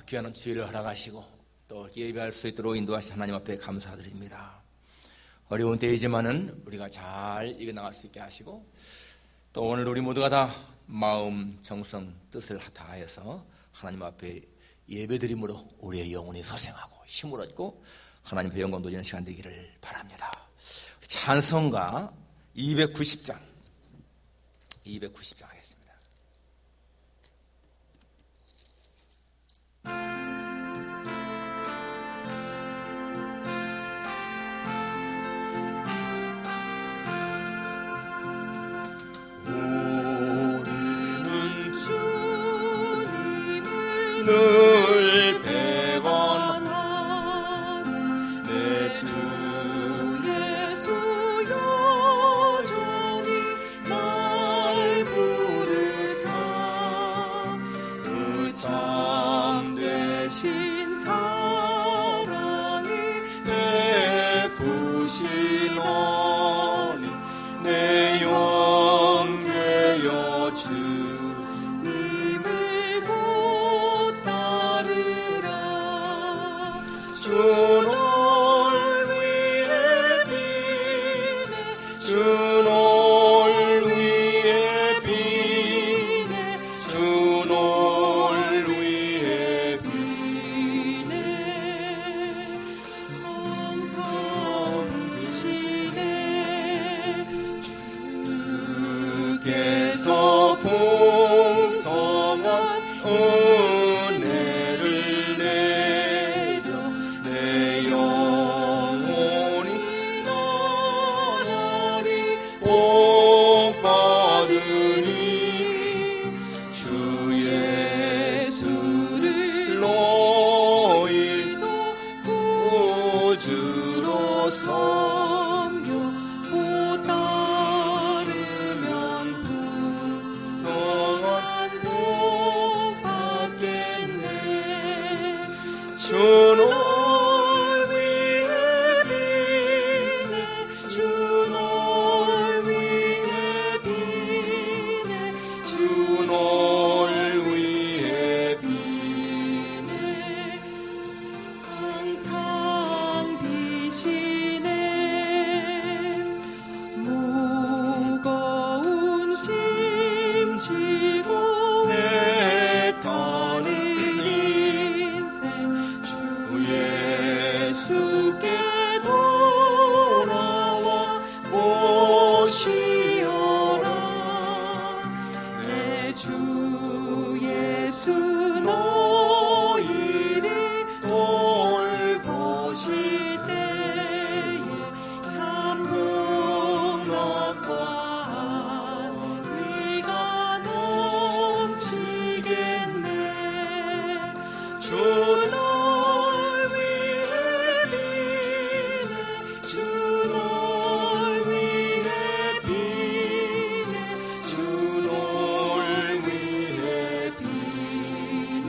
귀한 주일을 허락하시고 또 예배할 수 있도록 인도하신 하나님 앞에 감사드립니다. 어려운 때이지만은 우리가 잘 이겨나갈 수 있게 하시고 또 오늘 우리 모두가 다 마음, 정성, 뜻을 다해서 하나님 앞에 예배드림으로 우리의 영혼이 소생하고 힘을 얻고 하나님 앞에 영광 돌리는 시간 되기를 바랍니다. 찬송가 290장 하겠습니다. 우리는 주님을 늘 배반하는 내 주 예수 여전히 날 부르사 그 참되신 사랑이 베푸시노니 내 영제여 주님을 곧 따르라. 주 널 위해 비네 주 널 위해 비네 주 널 위해 비네 항상 계시네 주께서 풍성한 은혜를 내려 내 영혼이 나날이 복받으니 주 예수를 너희도 구주로 섬겨 곧 따르면 풍성한 복 받겠네. 주 널 위해 비네 주 널 위해 비네 주 널 위해 비네 항상 비시네 무거운 짐 지고 애타는 인생 주 예수께 돌아와 보시어라. 내 주 예수 너희를 돌보실 때에 참 극락과 의가 넘치겠네. 주 널 위해 비네 주 널 위해 비네 주 널 위해 비네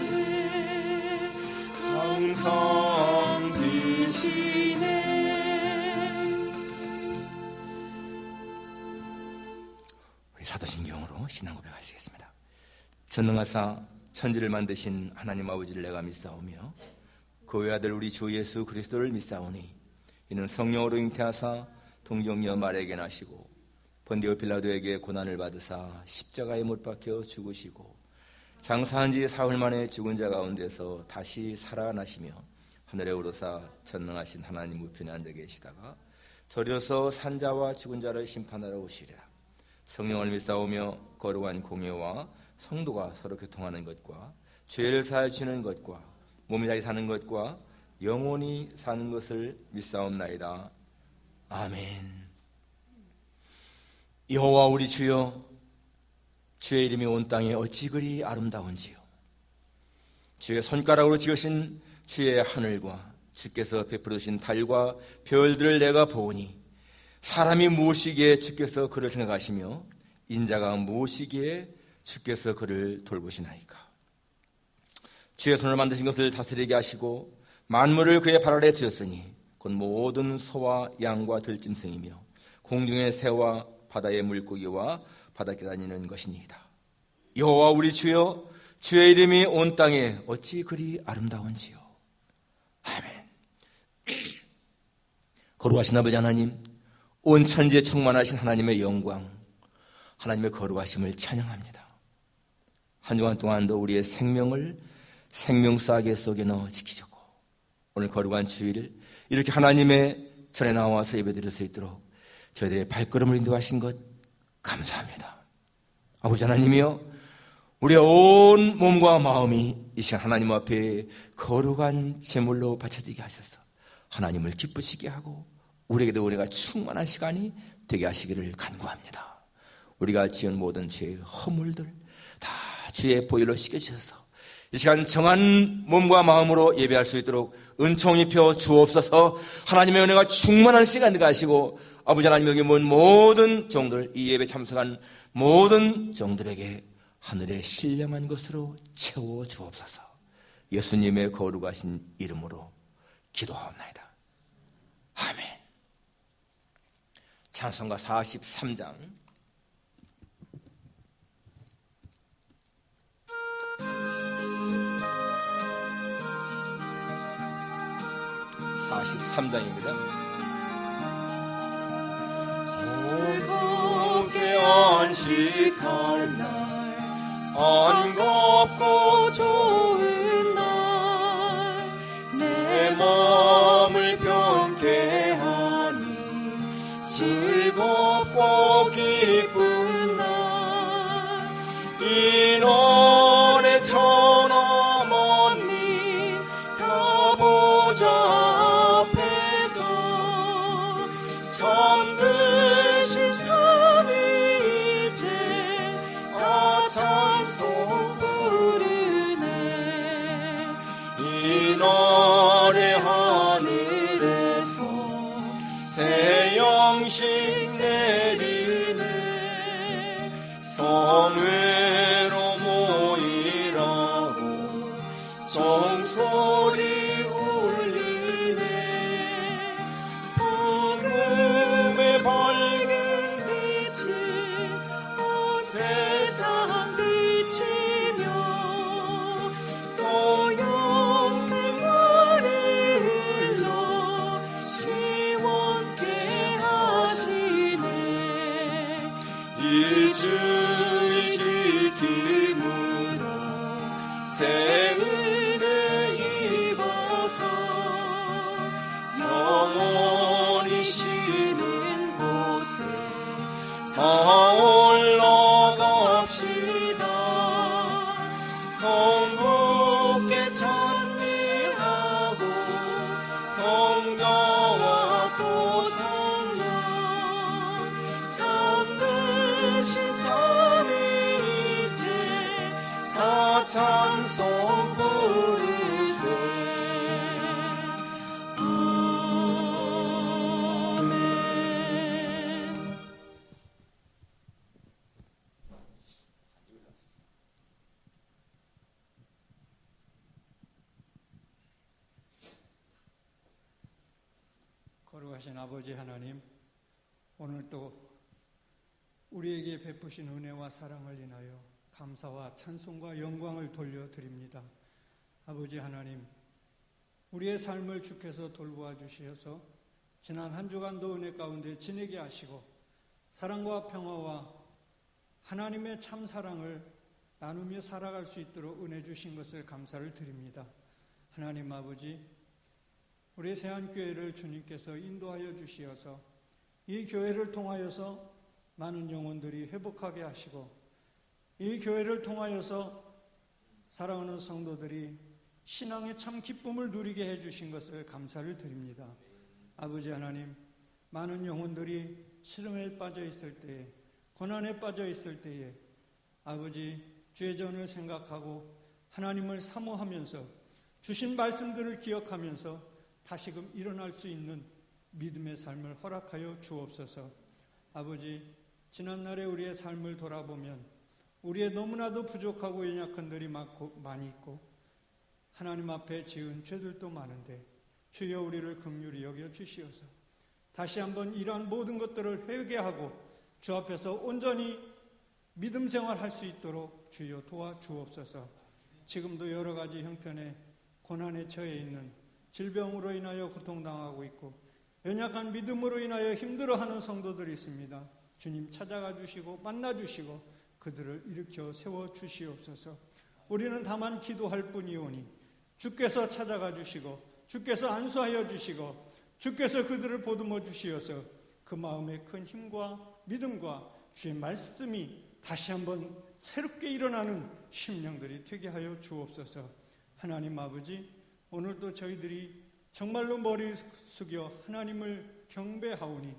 항상 비시네. 우리 사도신경으로 신앙 고백하시겠습니다. 전능하사 천지를 만드신 하나님 아버지를 내가 믿사오며 그 외아들 우리 주 예수 그리스도를 믿사오니 이는 성령으로 잉태하사 동정녀 마리아에게 나시고 본디오 빌라도에게 고난을 받으사 십자가에 못 박혀 죽으시고 장사한 지 사흘 만에 죽은 자 가운데서 다시 살아나시며 하늘에 오르사 전능하신 하나님 우편에 앉아 계시다가 저려서 산자와 죽은 자를 심판하러 오시리라. 성령을 믿사오며 거룩한 공예와 성도가 서로 교통하는 것과 죄를 사하여 주는 것과 몸이 다시 사는 것과 영원히 사는 것을 믿사옵나이다. 아멘. 여호와 우리 주여, 주의 이름이 온 땅에 어찌 그리 아름다운지요. 주의 손가락으로 지으신 주의 하늘과 주께서 베풀어 주신 달과 별들을 내가 보니 사람이 무엇이기에 주께서 그를 생각하시며 인자가 무엇이기에 주께서 그를 돌보시나이까. 주의 손을 만드신 것을 다스리게 하시고 만물을 그의 발 아래 두었으니 곧 모든 소와 양과 들짐승이며 공중의 새와 바다의 물고기와 바닷에 다니는 것이니이다. 여호와 우리 주여, 주의 이름이 온 땅에 어찌 그리 아름다운지요. 아멘. 거룩하신 아버지 하나님, 온 천지에 충만하신 하나님의 영광, 하나님의 거룩하심을 찬양합니다. 한 주간 동안도 우리의 생명을 생명싸개 속에 넣어 지키셨고, 오늘 거룩한 주일을 이렇게 하나님의 전에 나와서 예배드릴 수 있도록 저희들의 발걸음을 인도하신 것 감사합니다. 아버지 하나님이여, 우리의 온 몸과 마음이 이 시간 하나님 앞에 거룩한 제물로 바쳐지게 하셔서 하나님을 기쁘시게 하고 우리에게도 은혜가 충만한 시간이 되게 하시기를 간구합니다. 우리가 지은 모든 죄의 허물들 다 주의 보혈로 씻겨주셔서 이 시간 정한 몸과 마음으로 예배할 수 있도록 은총 입혀 주옵소서. 하나님의 은혜가 충만한 시간 되게 하시고, 아버지 하나님, 여기 모인 모든 종들, 이 예배 참석한 모든 종들에게 하늘의 신령한 것으로 채워 주옵소서. 예수님의 거룩하신 이름으로 기도하옵나이다. 아멘. 찬송가 43장 43장입니다. 거룩하게 안식할 날, 안겁고 좋은 날, 내 마음을 편케 하니 즐겁고 기쁜 날, 인원의 천하 만민 다 보자 잠드신 삼위일체 다 찬송 부르네. 이날의 하늘에서 새 영식 내리네. 성회로 모이라고 종소리 밝은 빛이 온 세상 비치며 또 영생활에 흘러 시원케 하시네. 이 주일 지킴으로 새 은혜 입어서 영원히 쉬는 다 올라갑시다. 성부께 찬미하고 성자와 또 성령 잠드신 삼위일체 다 찬송 부르세. 거룩하신 아버지 하나님, 오늘 또 우리에게 베푸신 은혜와 사랑을 인하여 감사와 찬송과 영광을 돌려드립니다. 아버지 하나님, 우리의 삶을 주께서 돌보아 주시어서 지난 한 주간도 은혜 가운데 지내게 하시고 사랑과 평화와 하나님의 참 사랑을 나누며 살아갈 수 있도록 은혜 주신 것을 감사를 드립니다. 하나님 아버지, 우리 세안교회를 주님께서 인도하여 주시어서 이 교회를 통하여서 많은 영혼들이 회복하게 하시고 이 교회를 통하여서 사랑하는 성도들이 신앙의 참 기쁨을 누리게 해주신 것을 감사를 드립니다. 아버지 하나님, 많은 영혼들이 시름에 빠져 있을 때에, 고난에 빠져 있을 때에 아버지 주의 전을 생각하고 하나님을 사모하면서 주신 말씀들을 기억하면서 다시금 일어날 수 있는 믿음의 삶을 허락하여 주옵소서. 아버지, 지난날에 우리의 삶을 돌아보면 우리의 너무나도 부족하고 연약한 들이 많이 있고 하나님 앞에 지은 죄들도 많은데 주여 우리를 긍휼히 여겨 주시어서 다시 한번 이러한 모든 것들을 회개하고 주 앞에서 온전히 믿음 생활할 수 있도록 주여 도와주옵소서. 지금도 여러 가지 형편의 고난에 처해 있는, 질병으로 인하여 고통당하고 있고 연약한 믿음으로 인하여 힘들어하는 성도들이 있습니다. 주님 찾아가 주시고 만나 주시고 그들을 일으켜 세워 주시옵소서. 우리는 다만 기도할 뿐이오니 주께서 찾아가 주시고 주께서 안수하여 주시고 주께서 그들을 보듬어 주시어서 그 마음에 큰 힘과 믿음과 주의 말씀이 다시 한번 새롭게 일어나는 심령들이 되게 하여 주옵소서. 하나님 아버지, 오늘도 저희들이 정말로 머리 숙여 하나님을 경배하오니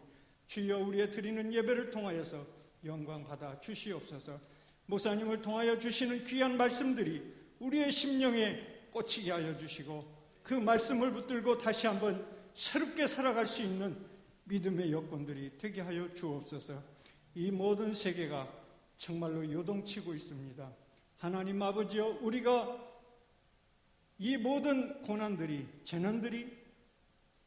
주여 우리의 드리는 예배를 통하여서 영광 받아 주시옵소서. 목사님을 통하여 주시는 귀한 말씀들이 우리의 심령에 꽂히게 하여 주시고 그 말씀을 붙들고 다시 한번 새롭게 살아갈 수 있는 믿음의 여건들이 되게 하여 주옵소서. 이 모든 세계가 정말로 요동치고 있습니다. 하나님 아버지여, 우리가 이 모든 고난들이, 재난들이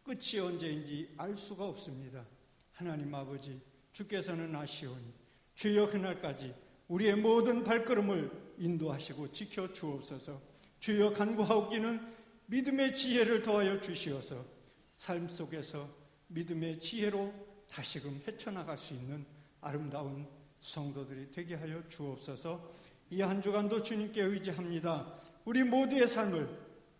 끝이 언제인지 알 수가 없습니다. 하나님 아버지, 주께서는 아시오니 주여 그날까지 우리의 모든 발걸음을 인도하시고 지켜 주옵소서. 주여 간구하옵기는 믿음의 지혜를 더하여 주시어서 삶 속에서 믿음의 지혜로 다시금 헤쳐나갈 수 있는 아름다운 성도들이 되게 하여 주옵소서. 이 한 주간도 주님께 의지합니다. 우리 모두의 삶을,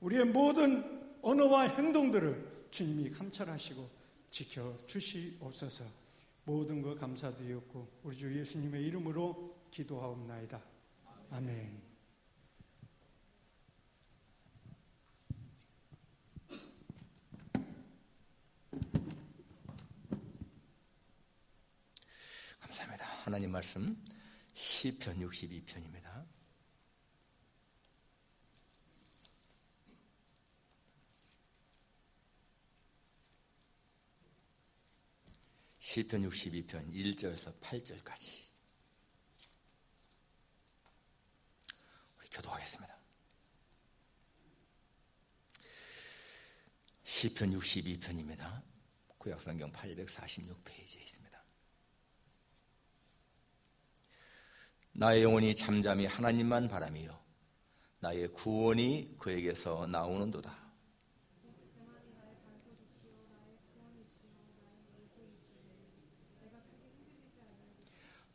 우리의 모든 언어와 행동들을 주님이 감찰하시고 지켜 주시옵소서. 모든 것 감사드리옵고 우리 주 예수님의 이름으로 기도하옵나이다. 아멘. 감사합니다. 하나님 말씀 시편 62편입니다. 시편 62편 1절에서 8절까지 우리 교도하겠습니다. 시편 62편입니다. 구약성경 846페이지에 있습니다. 나의 영혼이 잠잠히 하나님만 바라며 나의 구원이 그에게서 나오는도다.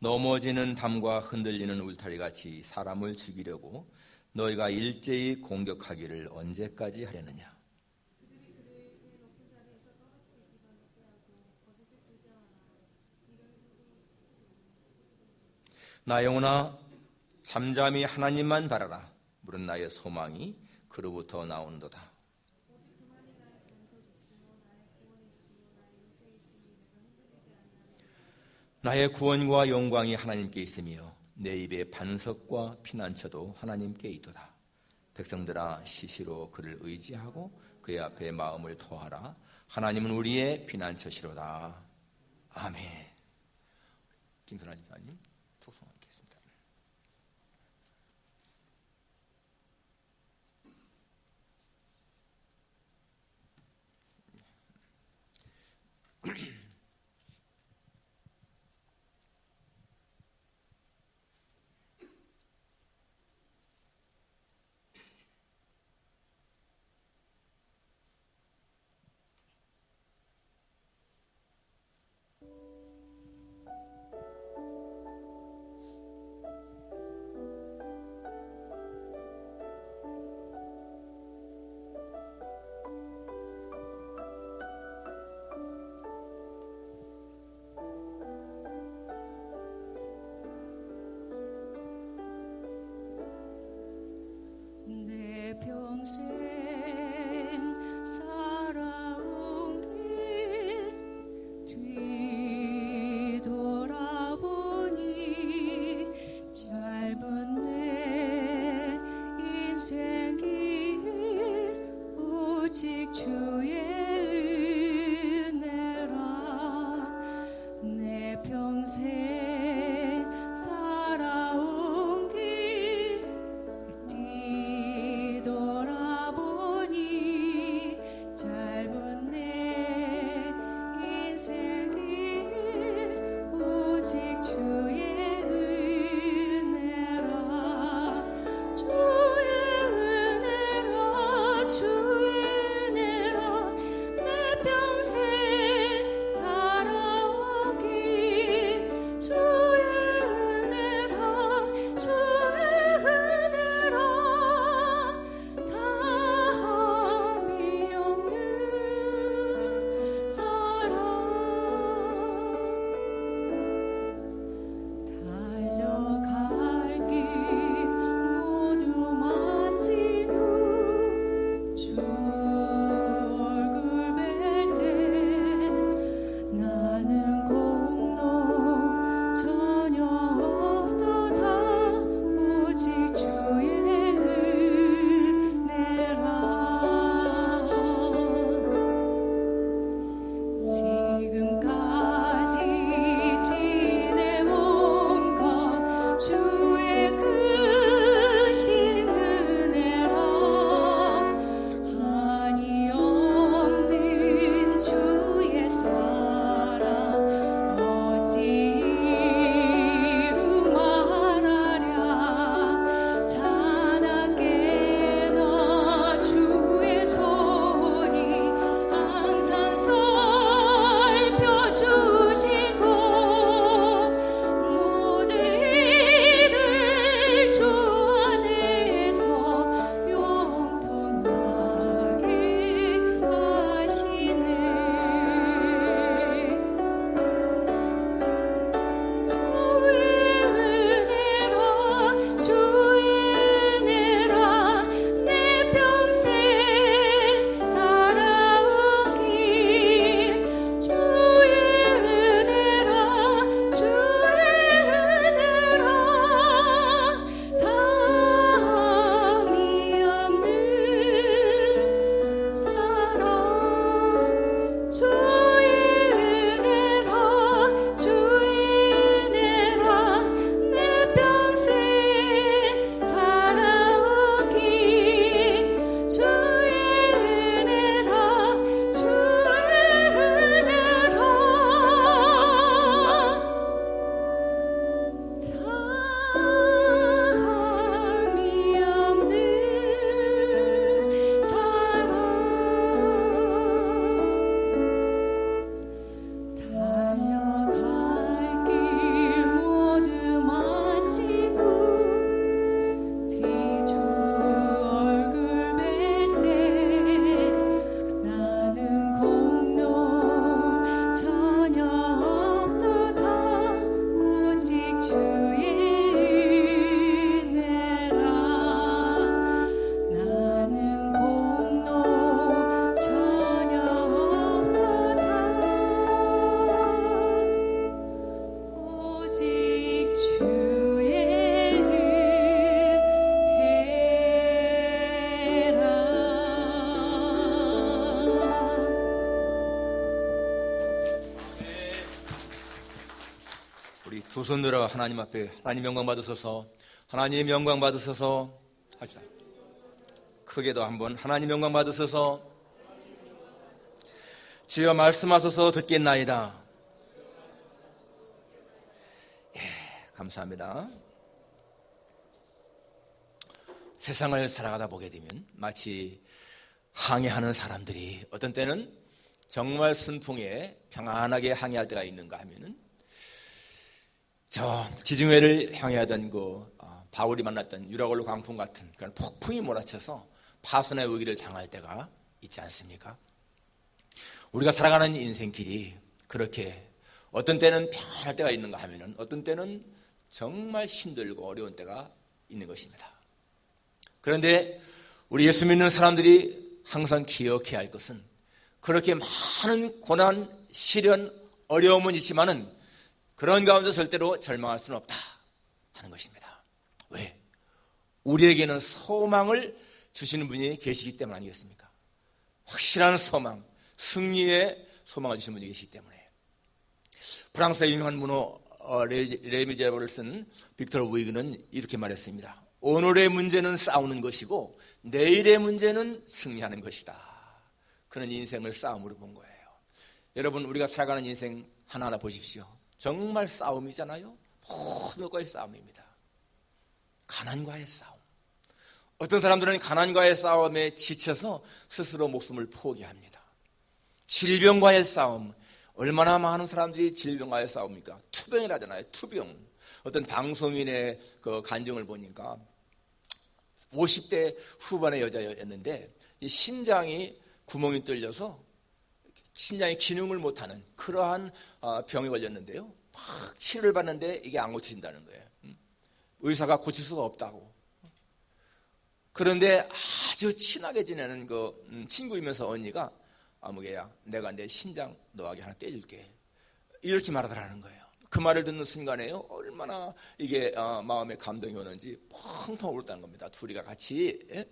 넘어지는 담과 흔들리는 울타리같이 사람을 죽이려고 너희가 일제히 공격하기를 언제까지 하려느냐. 나 영혼아 잠잠히 하나님만 바라라. 물은 나의 소망이 그로부터 나오는도다. 나의 구원과 영광이 하나님께 있으며 내 입의 반석과 피난처도 하나님께 있도다. 백성들아 시시로 그를 의지하고 그의 앞에 마음을 토하라. 하나님은 우리의 피난처시로다. 아멘. 김선아 집사님 독송하겠습니다. 두 손 들어 하나님 앞에 하나님 영광 받으소서, 하나님 영광 받으소서 합시다. 크게도 한번 하나님 영광 받으소서. 주여 말씀하소서 듣겠나이다. 예, 감사합니다. 세상을 살아가다 보게 되면 마치 항해하는 사람들이 어떤 때는 정말 순풍에 평안하게 항해할 때가 있는가 하면은 저 지중해를 향해하던 바울이 만났던 유라굴로 광풍 같은 그런 폭풍이 몰아쳐서 파손의 위기를 당할 때가 있지 않습니까? 우리가 살아가는 인생길이 그렇게 어떤 때는 평안할 때가 있는가 하면은 어떤 때는 정말 힘들고 어려운 때가 있는 것입니다. 그런데 우리 예수 믿는 사람들이 항상 기억해야 할 것은 그렇게 많은 고난, 시련, 어려움은 있지만은 그런 가운데 절대로 절망할 수는 없다 하는 것입니다. 왜? 우리에게는 소망을 주시는 분이 계시기 때문 아니겠습니까? 확실한 소망, 승리의 소망을 주시는 분이 계시기 때문에. 프랑스의 유명한 문호 레미제라블을 쓴 빅터 우이그는 이렇게 말했습니다. 오늘의 문제는 싸우는 것이고 내일의 문제는 승리하는 것이다. 그런 인생을 싸움으로 본 거예요. 여러분, 우리가 살아가는 인생 하나하나 보십시오. 정말 싸움이잖아요. 모든 것과의 싸움입니다. 가난과의 싸움. 어떤 사람들은 가난과의 싸움에 지쳐서 스스로 목숨을 포기합니다. 질병과의 싸움. 얼마나 많은 사람들이 질병과의 싸움입니까? 투병이라잖아요. 투병. 어떤 방송인의 그 간증을 보니까 50대 후반의 여자였는데 이 심장이 구멍이 뚫려서 신장이 기능을 못하는 그러한 병에 걸렸는데요. 막 치료를 받는데 이게 안 고쳐진다는 거예요. 의사가 고칠 수가 없다고. 그런데 아주 친하게 지내는 그 친구이면서 언니가 아무개야 내가 내 심장 너에게 하나 떼줄게 이렇게 말하더라는 거예요. 그 말을 듣는 순간에요 얼마나 이게 마음에 감동이 오는지 펑펑 울었다는 겁니다. 둘이가 같이.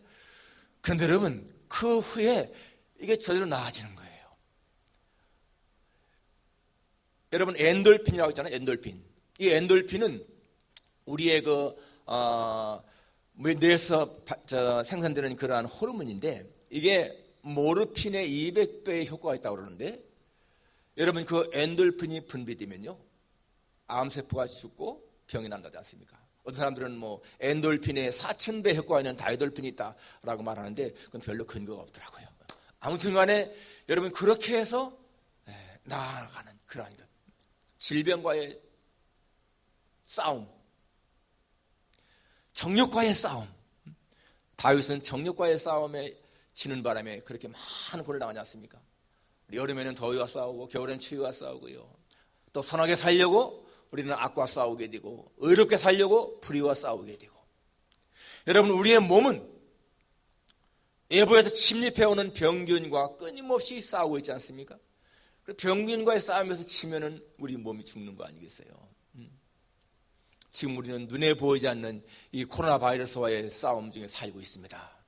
그런데 여러분 그 후에 이게 저절로 나아지는 거예요. 여러분 엔돌핀이라고 있잖아요. 엔돌핀. 이 엔돌핀은 우리의 뇌에서 생산되는 그러한 호르몬인데 이게 모르핀의 200배의 효과가 있다고 그러는데 여러분 그 엔돌핀이 분비되면요 암세포가 죽고 병이 난다지 않습니까? 어떤 사람들은 뭐 엔돌핀의 4000배 효과가 있는 다이돌핀이 있다라고 말하는데 그건 별로 근거가 없더라고요. 아무튼 간에 여러분 그렇게 해서 나아가는 그러한 것. 질병과의 싸움, 정욕과의 싸움. 다윗은 정욕과의 싸움에 지는 바람에 그렇게 많은 고를 당하지 않습니까? 여름에는 더위와 싸우고 겨울에는 추위와 싸우고요. 또 선하게 살려고 우리는 악과 싸우게 되고 의롭게 살려고 불의와 싸우게 되고. 여러분 우리의 몸은 외부에서 침입해오는 병균과 끊임없이 싸우고 있지 않습니까? 병균과의 싸움에서 치면은 우리 몸이 죽는 거 아니겠어요? 지금 우리는 눈에 보이지 않는 이 코로나 바이러스와의 싸움 중에 살고 있습니다.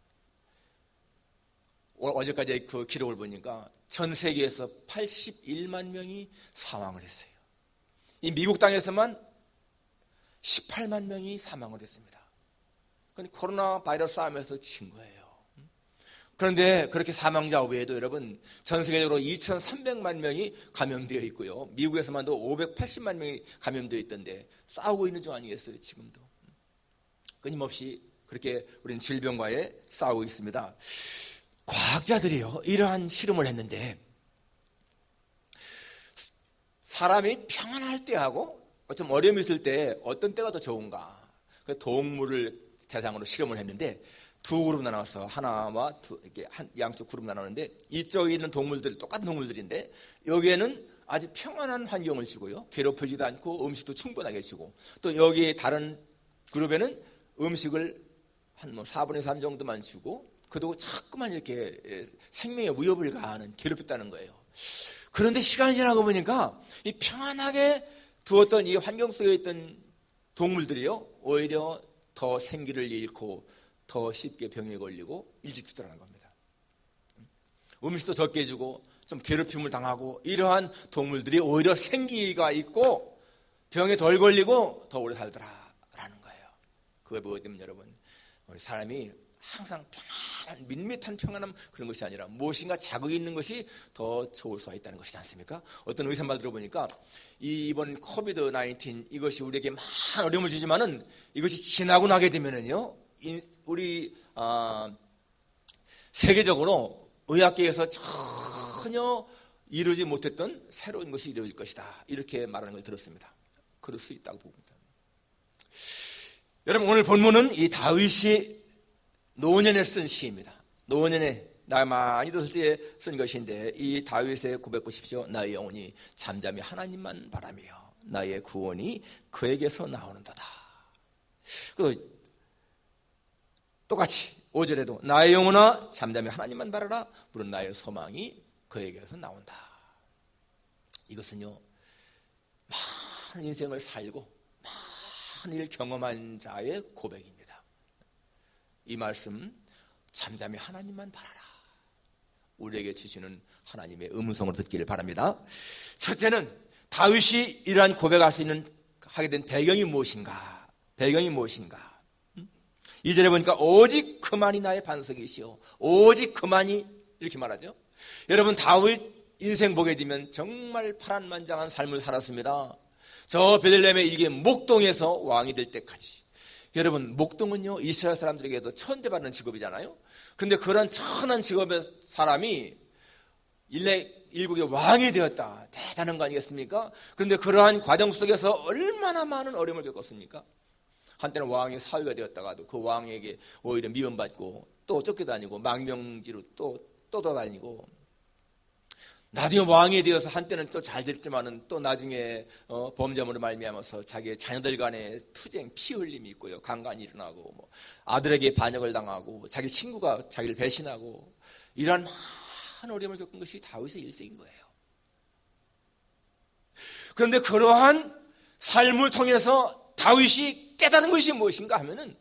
어제까지 그 기록을 보니까 전 세계에서 81만 명이 사망을 했어요. 이 미국 땅에서만 18만 명이 사망을 했습니다. 그러니까 코로나 바이러스 싸움에서 친 거예요. 그런데 그렇게 사망자 외에도 여러분 전 세계적으로 2,300만 명이 감염되어 있고요. 미국에서만도 580만 명이 감염되어 있던데 싸우고 있는 중 아니겠어요? 지금도. 끊임없이 그렇게 우리는 질병과의 싸우고 있습니다. 과학자들이요 이러한 실험을 했는데 사람이 평안할 때하고 좀 어려움이 있을 때 어떤 때가 더 좋은가? 동물을 대상으로 실험을 했는데 두 그룹 나눠서 하나와 이렇게 양쪽 그룹 나누는데 이쪽에 있는 동물들 똑같은 동물들인데 여기에는 아주 평안한 환경을 주고요 괴롭히지도 않고 음식도 충분하게 주고 또 여기 다른 그룹에는 음식을 한 4분의 3 정도만 주고 그리고 자꾸만 이렇게 생명에 위협을 가하는 괴롭혔다는 거예요. 그런데 시간이 지나고 보니까 이 평안하게 두었던 이 환경 속에 있던 동물들이요 오히려 더 생기를 잃고 더 쉽게 병에 걸리고 일찍 죽더라는 겁니다. 음식도 적게 주고 좀 괴롭힘을 당하고 이러한 동물들이 오히려 생기가 있고 병에 덜 걸리고 더 오래 살더라라는 거예요. 그걸 보게 되면 여러분, 우리 사람이 항상 편안한 밋밋한 평안함 그런 것이 아니라 무엇인가 자극이 있는 것이 더 좋을 수가 있다는 것이지 않습니까? 어떤 의사 말 들어보니까 이번 코비드 19 이것이 우리에게 많은 어려움을 주지만은 이것이 지나고 나게 되면은요, 우리 세계적으로 의학계에서 전혀 이루지 못했던 새로운 것이 이루어질 것이다, 이렇게 말하는 걸 들었습니다. 그럴 수 있다고 봅니다. 여러분, 오늘 본문은 이 다윗이 노년에 쓴 시입니다. 노년에 나 많이도 설때 쓴 것인데, 이 다윗의 고백 보십시오. 나의 영혼이 잠잠히 하나님만 바라며 나의 구원이 그에게서 나오는도다. 똑같이 5절에도 나의 영혼아 잠잠히 하나님만 바라라, 물론 나의 소망이 그에게서 나온다. 이것은요, 많은 인생을 살고 많은 일 경험한 자의 고백입니다. 이 말씀, 잠잠히 하나님만 바라라, 우리에게 주시는 하나님의 음성으로 듣기를 바랍니다. 첫째는 다윗이 이러한 고백할 수 있는 하게 된 배경이 무엇인가? 배경이 무엇인가? 2절에 보니까 오직 그만이 나의 반석이시오, 오직 그만이, 이렇게 말하죠. 여러분, 다윗 인생 보게 되면 정말 파란만장한 삶을 살았습니다. 저 베들레헴의 일개 목동에서 왕이 될 때까지. 여러분, 목동은요, 이스라엘 사람들에게도 천대받는 직업이잖아요. 그런데 그런 천한 직업의 사람이 일국의 왕이 되었다, 대단한 거 아니겠습니까? 그런데 그러한 과정 속에서 얼마나 많은 어려움을 겪었습니까? 한때는 왕이 사위가 되었다가도 그 왕에게 오히려 미움받고 또 쫓겨다니고 망명지로 또 떠다니고, 나중에 왕이 되어서 한때는 또 잘 됐지만은 또 나중에 범죄물로 말미암아서 자기의 자녀들 간의 투쟁, 피 흘림이 있고요, 강간이 일어나고, 뭐 아들에게 반역을 당하고, 자기 친구가 자기를 배신하고, 이러한 많은 어려움을 겪은 것이 다윗의 일생인 거예요. 그런데 그러한 삶을 통해서 다윗이 깨달은 것이 무엇인가 하면은,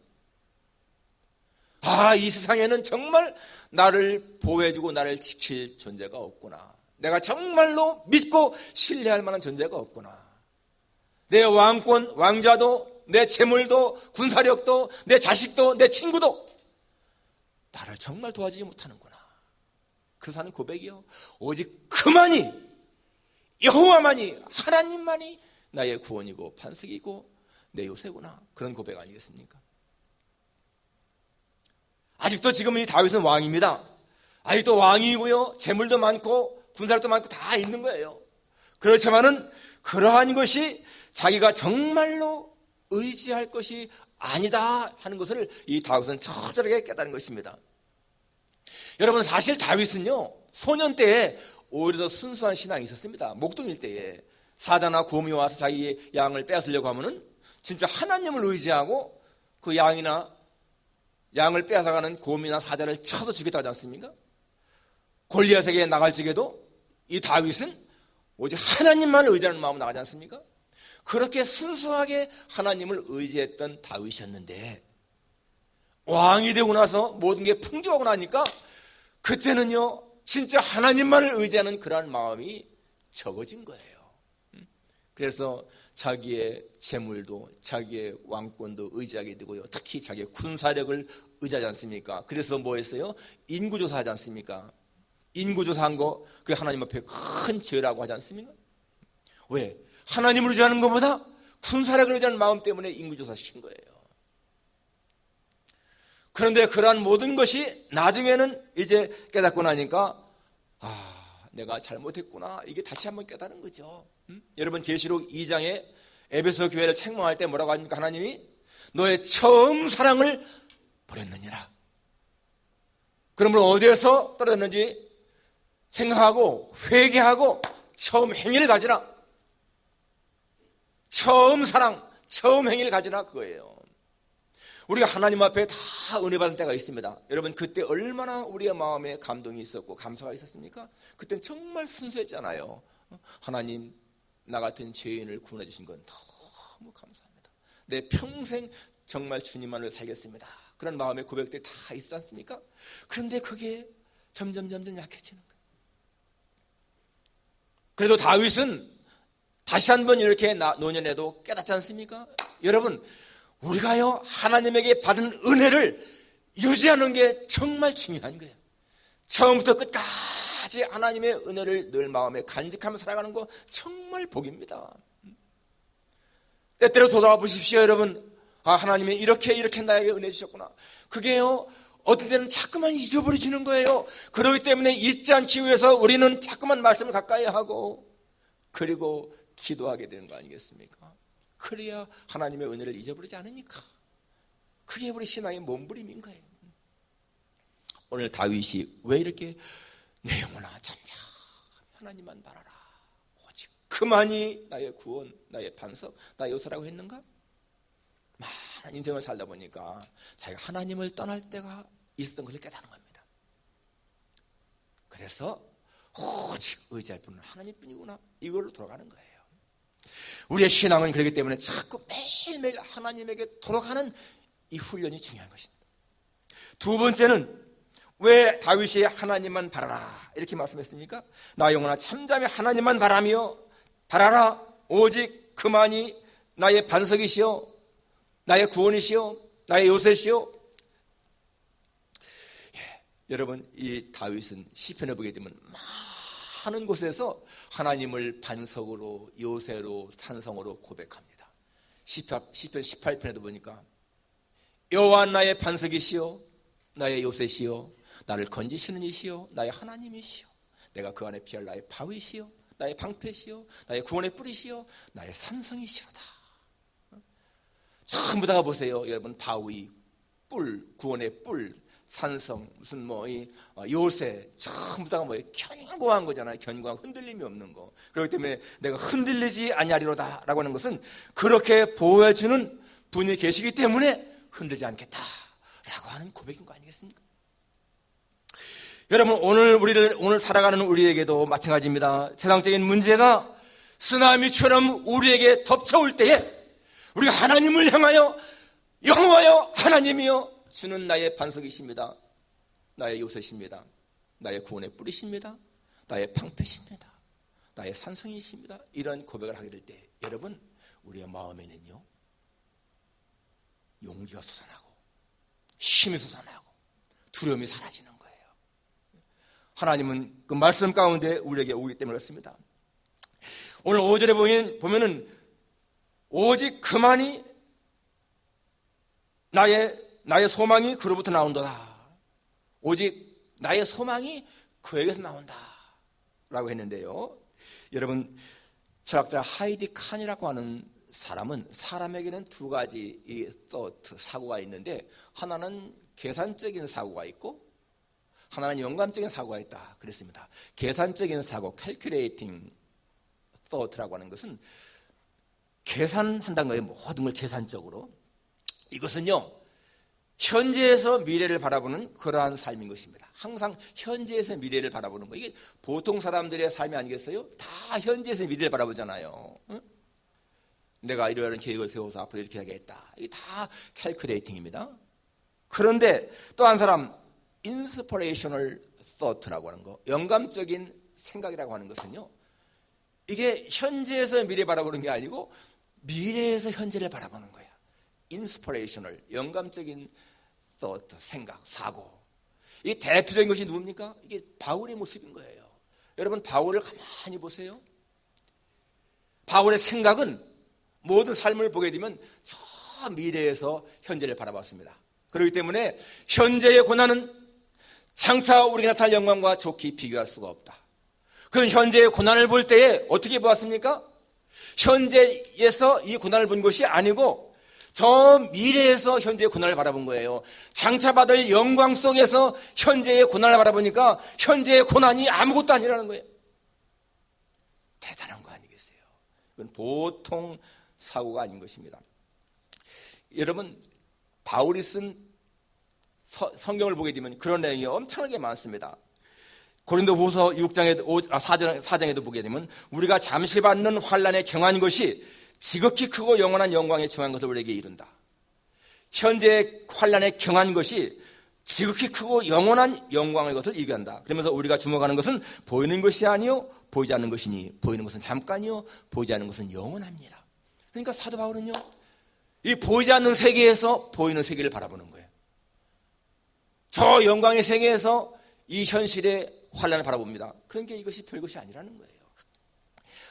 이 세상에는 정말 나를 보호해주고 나를 지킬 존재가 없구나, 내가 정말로 믿고 신뢰할 만한 존재가 없구나, 내 왕권, 왕자도, 내 재물도, 군사력도, 내 자식도, 내 친구도 나를 정말 도와주지 못하는구나. 그래서 하는 고백이요, 오직 그만이, 여호와만이, 하나님만이 나의 구원이고 반석이고 내 요새구나. 그런 고백 아니겠습니까? 아직도 지금 이 다윗은 왕입니다. 아직도 왕이고요, 재물도 많고 군사력도 많고 다 있는 거예요. 그렇지만은 그러한 것이 자기가 정말로 의지할 것이 아니다 하는 것을 이 다윗은 처절하게 깨달은 것입니다. 여러분, 사실 다윗은요, 소년 때에 오히려 더 순수한 신앙이 있었습니다. 목동일 때에 사자나 곰이 와서 자기 양을 빼앗으려고 하면은 진짜 하나님을 의지하고 그 양을 빼앗아가는 곰이나 사자를 쳐서 죽였다 하지 않습니까? 골리앗에게 나갈 적에도 이 다윗은 오직 하나님만 의지하는 마음으로 나가지 않습니까? 그렇게 순수하게 하나님을 의지했던 다윗이었는데, 왕이 되고 나서 모든 게 풍족하고 나니까 그때는요, 진짜 하나님만을 의지하는 그러한 마음이 적어진 거예요. 그래서 자기의 재물도 자기의 왕권도 의지하게 되고요, 특히 자기의 군사력을 의지하지 않습니까? 그래서 뭐 했어요? 인구조사하지 않습니까? 인구조사한 거, 그게 하나님 앞에 큰 죄라고 하지 않습니까? 왜? 하나님을 의지하는 것보다 군사력을 의지하는 마음 때문에 인구조사 시킨 거예요. 그런데 그러한 모든 것이 나중에는 이제 깨닫고 나니까, 내가 잘못했구나, 이게 다시 한번 깨달은 거죠. 여러분, 계시록 2장에 에베소 교회를 책망할 때 뭐라고 합니까? 하나님이 너의 처음 사랑을 버렸느니라. 그러면 어디에서 떨어졌는지 생각하고 회개하고 처음 행위를 가지라. 처음 사랑, 처음 행위를 가지라, 그거예요. 우리가 하나님 앞에 다 은혜 받은 때가 있습니다. 여러분, 그때 얼마나 우리의 마음에 감동이 있었고 감사가 있었습니까? 그때는 정말 순수했잖아요. 하나님, 나 같은 죄인을 구원해 주신 건 너무 감사합니다. 내 평생 정말 주님만을 살겠습니다. 그런 마음의 고백들이 다 있지 않습니까? 그런데 그게 점점 약해지는 거예요. 그래도 다윗은 다시 한번 이렇게 노년에도 깨닫지 않습니까? 여러분, 우리가요 하나님에게 받은 은혜를 유지하는 게 정말 중요한 거예요. 처음부터 끝까지 하나님의 은혜를 늘 마음에 간직하며 살아가는 거 정말 복입니다. 때때로 돌아와 보십시오, 여러분. 아, 하나님이 이렇게 나에게 은혜 주셨구나. 그게요 어떤 때는 자꾸만 잊어버려지는 거예요. 그렇기 때문에 잊지 않기 위해서 우리는 자꾸만 말씀을 가까이 하고 그리고 기도하게 되는 거 아니겠습니까? 그래야 하나님의 은혜를 잊어버리지 않으니까. 그게 우리 신앙의 몸부림인 거예요. 오늘 다윗이 왜 이렇게 내 영혼아 잠자 하나님만 바라라 오직 그만이 나의 구원, 나의 반석, 나의 요새라고 했는가? 많은 인생을 살다 보니까 자기가 하나님을 떠날 때가 있었던 것을 깨달은 겁니다. 그래서 오직 의지할 분은 하나님뿐이구나, 이걸로 돌아가는 거예요. 우리의 신앙은 그렇기 때문에 자꾸 매일매일 하나님에게 돌아가는 이 훈련이 중요한 것입니다. 두 번째는 왜 다윗이 하나님만 바라라 이렇게 말씀했습니까? 나 영혼아 잠잠히 하나님만 바라라 오직 그만이 나의 반석이시오, 나의 구원이시오, 나의 요새시오. 여러분, 이 다윗은 시편에 보게 되면 많은 곳에서 하나님을 반석으로, 요새로, 산성으로 고백합니다. 시편 18편에도 보니까 여호와 나의 반석이시오, 나의 요새시오, 나를 건지시는 이시오, 나의 하나님이시오, 내가 그 안에 피할 나의 바위시오, 나의 방패시오, 나의 구원의 뿌리시오, 나의 산성이시로다. 전부 다 보세요, 여러분. 바위, 뿔, 구원의 뿔, 산성, 무슨 요새, 전부 다가 견고한 거잖아요. 견고한, 흔들림이 없는 거. 그렇기 때문에 내가 흔들리지 아니하리로다 라고 하는 것은 그렇게 보호해주는 분이 계시기 때문에 흔들지 않겠다 라고 하는 고백인 거 아니겠습니까? 여러분, 오늘 살아가는 우리에게도 마찬가지입니다. 세상적인 문제가 쓰나미처럼 우리에게 덮쳐올 때에 우리가 하나님을 향하여 여호와여 하나님이여 주는 나의 반석이십니다, 나의 요새십니다, 나의 구원의 뿌리십니다, 나의 방패십니다, 나의 산성이십니다, 이런 고백을 하게 될 때 여러분, 우리의 마음에는요 용기가 솟아나고 힘이 솟아나고 두려움이 사라지는 거예요. 하나님은 그 말씀 가운데 우리에게 오기 때문에 그렇습니다. 오늘 5절에 보면은 오직 그만이 나의 소망이 그로부터 나온다. 오직 나의 소망이 그에게서 나온다 라고 했는데요, 여러분, 철학자 하이디 칸이라고 하는 사람은 사람에게는 두 가지 이 사고가 있는데 하나는 계산적인 사고가 있고 하나는 영감적인 사고가 있다 그랬습니다. 계산적인 사고, calculating thought라고 하는 것은 계산한다는 거예요. 모든 걸 계산적으로. 이것은요 현재에서 미래를 바라보는 그러한 삶인 것입니다. 항상 현재에서 미래를 바라보는 거. 이게 보통 사람들의 삶이 아니겠어요? 다 현재에서 미래를 바라보잖아요. 응? 내가 이러한 계획을 세워서 앞으로 이렇게 하겠다. 이게 다 calculating입니다. 그런데 또 한 사람 inspirational thought라고 하는 거, 영감적인 생각이라고 하는 것은요, 이게 현재에서 미래 바라보는 게 아니고 미래에서 현재를 바라보는 거예요. inspirational, 영감적인 thought, 생각, 사고. 이 대표적인 것이 누굽니까? 이게 바울의 모습인 거예요. 여러분, 바울을 가만히 보세요. 바울의 생각은 모든 삶을 보게 되면 저 미래에서 현재를 바라봤습니다. 그렇기 때문에 현재의 고난은 장차 우리에게 나타날 영광과 좋게 비교할 수가 없다. 그는 현재의 고난을 볼 때에 어떻게 보았습니까? 현재에서 이 고난을 본 것이 아니고 저 미래에서 현재의 고난을 바라본 거예요. 장차 받을 영광 속에서 현재의 고난을 바라보니까 현재의 고난이 아무것도 아니라는 거예요. 대단한 거 아니겠어요? 이건 보통 사고가 아닌 것입니다. 여러분, 바울이 쓴 성경을 보게 되면 그런 내용이 엄청나게 많습니다. 고린도후서 4장에도 보게 되면 우리가 잠시 받는 환난에 경한 것이 지극히 크고 영원한 영광에 중한 것을 우리에게 이룬다. 현재 환난에 경한 것이 지극히 크고 영원한 영광의 것을 얘기한다. 그러면서 우리가 주목하는 것은 보이는 것이 아니요 보이지 않는 것이니 보이는 것은 잠깐이요 보이지 않는 것은 영원합니다. 그러니까 사도 바울은요, 이 보이지 않는 세계에서 보이는 세계를 바라보는 거예요. 저 영광의 세계에서 이 현실의 환란을 바라봅니다. 그러니까 이것이 별것이 아니라는 거예요.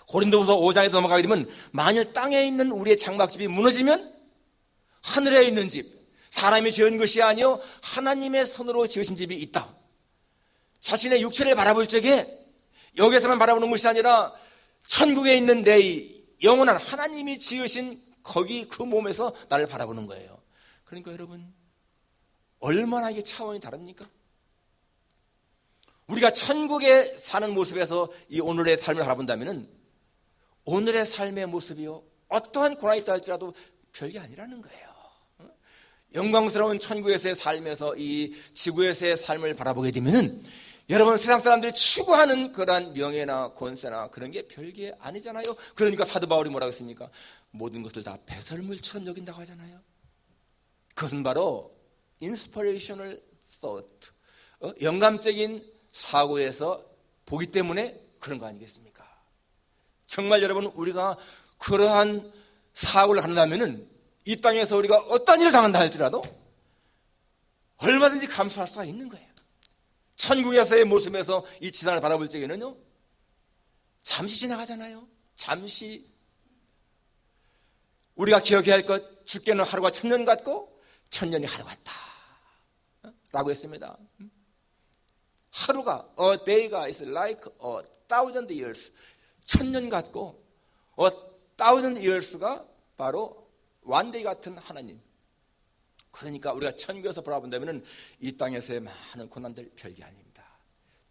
고린도후서 5장에 넘어가게 되면 만일 땅에 있는 우리의 장막집이 무너지면 하늘에 있는 집, 사람이 지은 것이 아니요 하나님의 손으로 지으신 집이 있다. 자신의 육체를 바라볼 적에 여기에서만 바라보는 것이 아니라 천국에 있는 내 영원한 하나님이 지으신 거기 그 몸에서 나를 바라보는 거예요. 그러니까 여러분, 얼마나 이게 차원이 다릅니까? 우리가 천국에 사는 모습에서 이 오늘의 삶을 바라본다면 오늘의 삶의 모습이요 어떠한 고난이 있다 할지라도 별게 아니라는 거예요. 영광스러운 천국에서의 삶에서 이 지구에서의 삶을 바라보게 되면은 여러분, 세상 사람들이 추구하는 그러한 명예나 권세나 그런 게 별게 아니잖아요. 그러니까 사도 바울이 뭐라고 했습니까? 모든 것을 다 배설물처럼 여긴다고 하잖아요. 그것은 바로 inspirational thought, 영감적인 사고에서 보기 때문에 그런 거 아니겠습니까? 정말 여러분, 우리가 그러한 사고를 한다면은 이 땅에서 우리가 어떤 일을 당한다 할지라도 얼마든지 감수할 수가 있는 거예요. 천국에서의 모습에서 이 지상을 바라볼 적에는요, 잠시 지나가잖아요. 잠시. 우리가 기억해야 할 것, 죽게는 하루가 1000년 같고 1000년이 하루 같다 라고 했습니다. 하루가, a day가 is like 1000 years, 1000년 같고 a 1000 years가 바로 one day 같은 하나님. 그러니까 우리가 천국에서 바라본다면 이 땅에서의 많은 고난들 별게 아닙니다.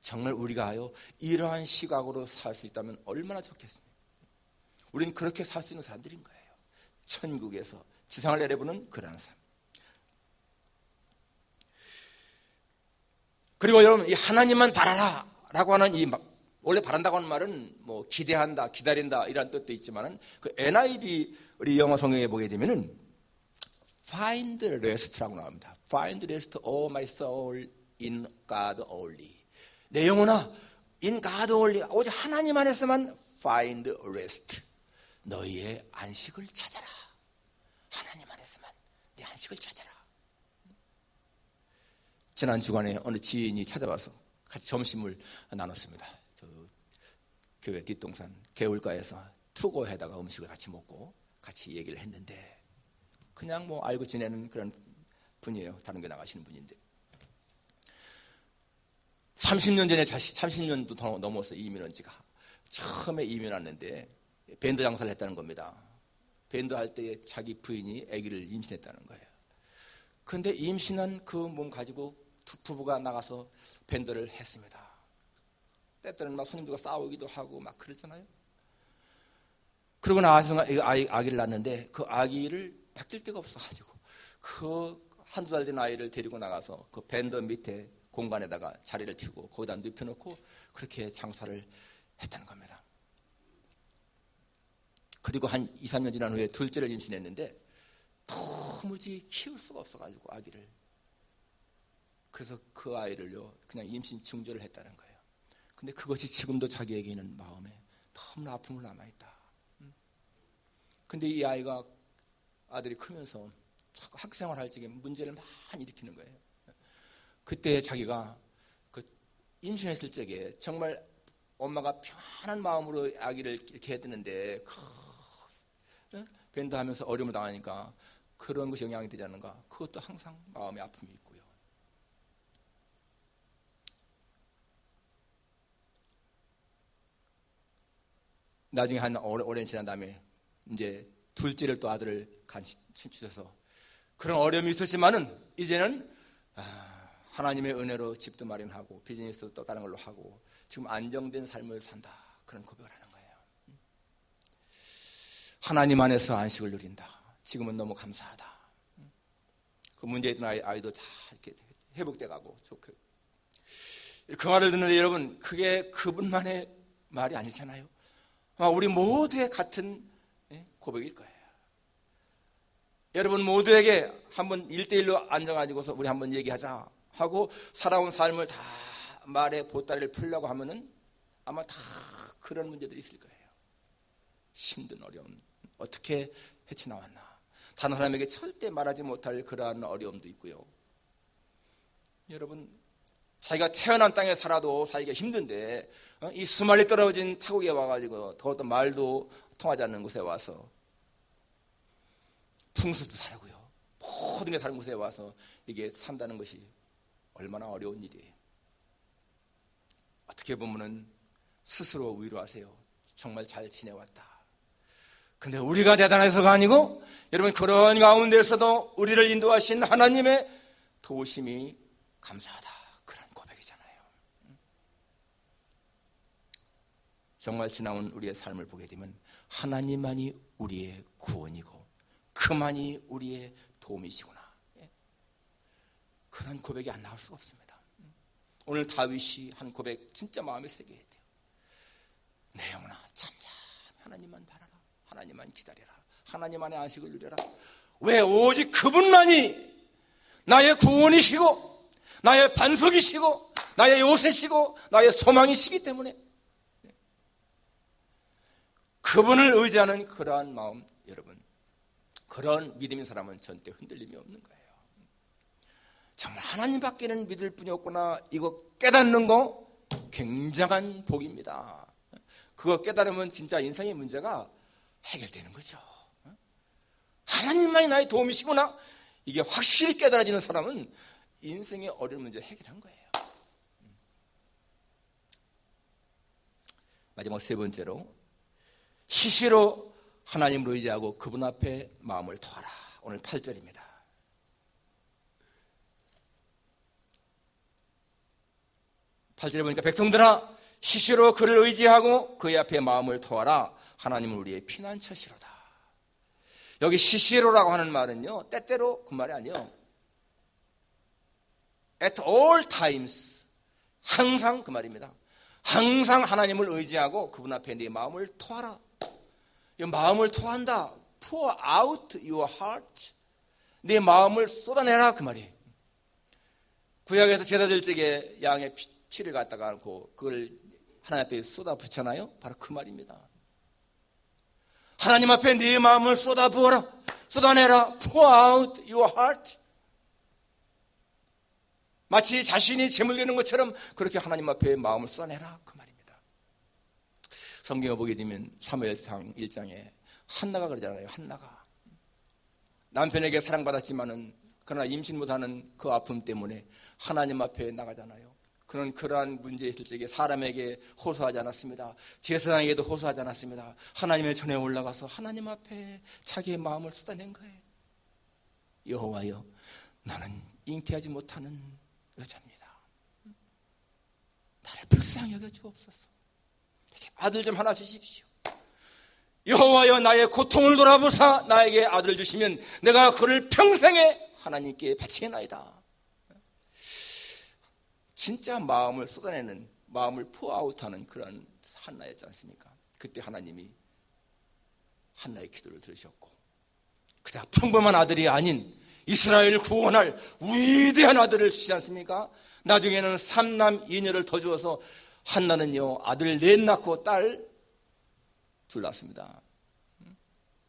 정말 우리가요 이러한 시각으로 살 수 있다면 얼마나 좋겠습니까? 우리는 그렇게 살 수 있는 사람들인 거예요. 천국에서 지상을 내려보는 그러한 삶. 그리고 여러분, 이 하나님만 바라라 라고 하는 이 원래 바란다고 하는 말은 뭐 기대한다, 기다린다 이런 뜻도 있지만은 그 NIV 우리 영어 성경에 보게 되면은 find rest라고 나옵니다. Find rest, oh my soul, in God only. 내 영혼아, in God only. 오직 하나님 안에서만 find rest. 너희의 안식을 찾아라. 하나님 안에서만 내 안식을 찾아라. 지난 주간에 어느 지인이 찾아와서 같이 점심을 나눴습니다. 저 교회 뒷동산 개울가에서 투고에다가 음식을 같이 먹고 같이 얘기를 했는데 그냥 뭐 알고 지내는 그런 분이에요. 다른 게 나가시는 분인데 30년 전에 30년도 더 넘어서 이민한 지가 처음에 이민 왔는데 밴드 장사를 했다는 겁니다. 밴드 할 때 자기 부인이 아기를 임신했다는 거예요. 그런데 임신한 그 몸 가지고 부부가 나가서 밴드를 했습니다. 때때는 막 손님들과 싸우기도 하고 막 그러잖아요. 그러고 나와서 아기를 낳았는데 그 아기를 맡길 데가 없어가지고 그 한두 달 된 아이를 데리고 나가서 그 밴드 밑에 공간에다가 자리를 피고 거기다 눕혀놓고 그렇게 장사를 했다는 겁니다. 그리고 한 2, 3년 지난 후에 둘째를 임신했는데 도무지 키울 수가 없어가지고 아기를. 그래서 그 아이를요 그냥 임신 중절을 했다는 거예요. 근데 그것이 지금도 자기에게는 마음에 너무나 아픔을 남아있다. 근데 이 아이가 아들이 크면서 자꾸 학생활 할 적에 문제를 많이 일으키는 거예요. 그때 자기가 그 임신했을 적에 정말 엄마가 편한 마음으로 아기를 이렇게 해드는데 밴드 하면서 어려움을 당하니까 그런 것이 영향이 되지 않는가. 그것도 항상 마음의 아픔이 있고요. 나중에 한 오랜 지난 다음에 이제 둘째를 또 아들을 주셔서 그런 어려움이 있었지만은 이제는 하나님의 은혜로 집도 마련하고 비즈니스도 또 다른 걸로 하고 지금 안정된 삶을 산다. 그런 고백을 하는 거예요. 하나님 안에서 안식을 누린다. 지금은 너무 감사하다. 그 문제있던 아이도 다 이렇게 회복돼 가고 좋고. 그 말을 듣는데 여러분 그게 그분만의 말이 아니잖아요. 우리 모두의 같은 고백일 거예요. 여러분 모두에게 한번 1대1로 앉아가지고서 우리 한번 얘기하자 하고 살아온 삶을 다 말에 보따리를 풀려고 하면은 아마 다 그런 문제들이 있을 거예요. 힘든 어려움, 어떻게 헤쳐나왔나. 다른 사람에게 절대 말하지 못할 그러한 어려움도 있고요. 여러분, 자기가 태어난 땅에 살아도 살기가 힘든데 이 수말리 떨어진 타국에 와가지고 더욱더 말도 통하지 않는 곳에 와서 풍습도 살고요, 모든 게 다른 곳에 와서 이게 산다는 것이 얼마나 어려운 일이에요. 어떻게 보면은 스스로 위로하세요. 정말 잘 지내왔다. 근데 우리가 대단해서가 아니고 여러분, 그런 가운데서도 우리를 인도하신 하나님의 도우심이 감사하다, 그런 고백이잖아요. 정말 지나온 우리의 삶을 보게 되면 하나님만이 우리의 구원이고 그만이 우리의 도움이시구나, 그런 고백이 안 나올 수가 없습니다. 오늘 다윗이 한 고백 진짜 마음에 새겨야 돼요. 내 영혼아 잠잠히 하나님만 바라라, 하나님만 기다려라, 하나님 안에 안식을 누려라. 왜? 오직 그분만이 나의 구원이시고 나의 반석이시고 나의 요새시고 나의 소망이시기 때문에 그분을 의지하는 그러한 마음, 여러분, 그런 믿음인 사람은 절대 흔들림이 없는 거예요. 정말 하나님밖에는 믿을 분이 없구나, 이거 깨닫는 거 굉장한 복입니다. 그거 깨달으면 진짜 인생의 문제가 해결되는 거죠. 하나님만이 나의 도움이시구나, 이게 확실히 깨달아지는 사람은 인생의 어려운 문제 해결한 거예요. 마지막 세 번째로, 시시로 하나님을 의지하고 그분 앞에 마음을 토하라. 오늘 8절입니다. 8절에 보니까 백성들아 시시로 그를 의지하고 그의 앞에 마음을 토하라. 하나님은 우리의 피난처시로다. 여기 시시로라고 하는 말은요, 때때로 그 말이 아니에요. At all times, 항상 그 말입니다. 항상 하나님을 의지하고 그분 앞에 네 마음을 토하라. 이 마음을 토한다, pour out your heart, 네 마음을 쏟아내라, 그 말이에요. 구약에서 제사 드릴 적에 양의 피를 갖다가 않고 그걸 하나님 앞에 쏟아 붙잖아요. 바로 그 말입니다. 하나님 앞에 네 마음을 쏟아 부어라, 쏟아내라, pour out your heart. 마치 자신이 재물 되는 것처럼 그렇게 하나님 앞에 마음을 쏟아내라, 그 말입니다. 성경을 보게 되면 사무엘상 1장에 한나가 그러잖아요. 한나가 남편에게 사랑받았지만은 그러나 임신 못하는 그 아픔 때문에 하나님 앞에 나가잖아요. 그는 그러한 문제에 있을 적에 사람에게 호소하지 않았습니다. 제사장에게도 호소하지 않았습니다. 하나님의 전에 올라가서 하나님 앞에 자기의 마음을 쏟아낸 거예요. 여호와여, 나는 잉태하지 못하는 여자입니다. 나를 불쌍히 여겨 주옵소서. 아들 좀 하나 주십시오. 여호와여, 나의 고통을 돌아보사 나에게 아들을 주시면 내가 그를 평생에 하나님께 바치겠나이다. 진짜 마음을 쏟아내는, 마음을 포아웃하는 그런 한나였지 않습니까? 그때 하나님이 한나의 기도를 들으셨고, 그저 평범한 아들이 아닌 이스라엘을 구원할 위대한 아들을 주시지 않습니까? 나중에는 3남 2녀를 더 주어서 한나는요, 아들 4 낳고 딸 2 낳았습니다.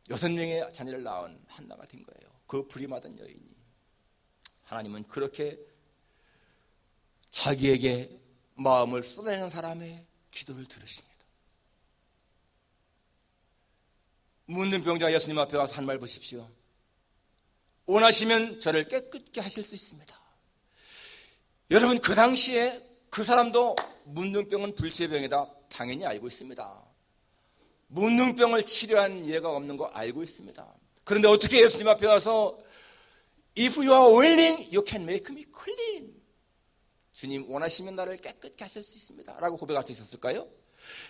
6명의 자녀를 낳은 한나가 된 거예요. 그 불임하던 여인이. 하나님은 그렇게 자기에게 마음을 쏟아내는 사람의 기도를 들으십니다. 문둥병자가 예수님 앞에 와서 한 말 보십시오. 원하시면 저를 깨끗게 하실 수 있습니다. 여러분, 그 당시에 그 사람도 문둥병은 불치병이다 당연히 알고 있습니다. 문둥병을 치료한 예가 없는 거 알고 있습니다. 그런데 어떻게 예수님 앞에 와서 If you are willing, you can make me clean. 주님, 원하시면 나를 깨끗게 하실 수 있습니다 라고 고백할 수 있었을까요?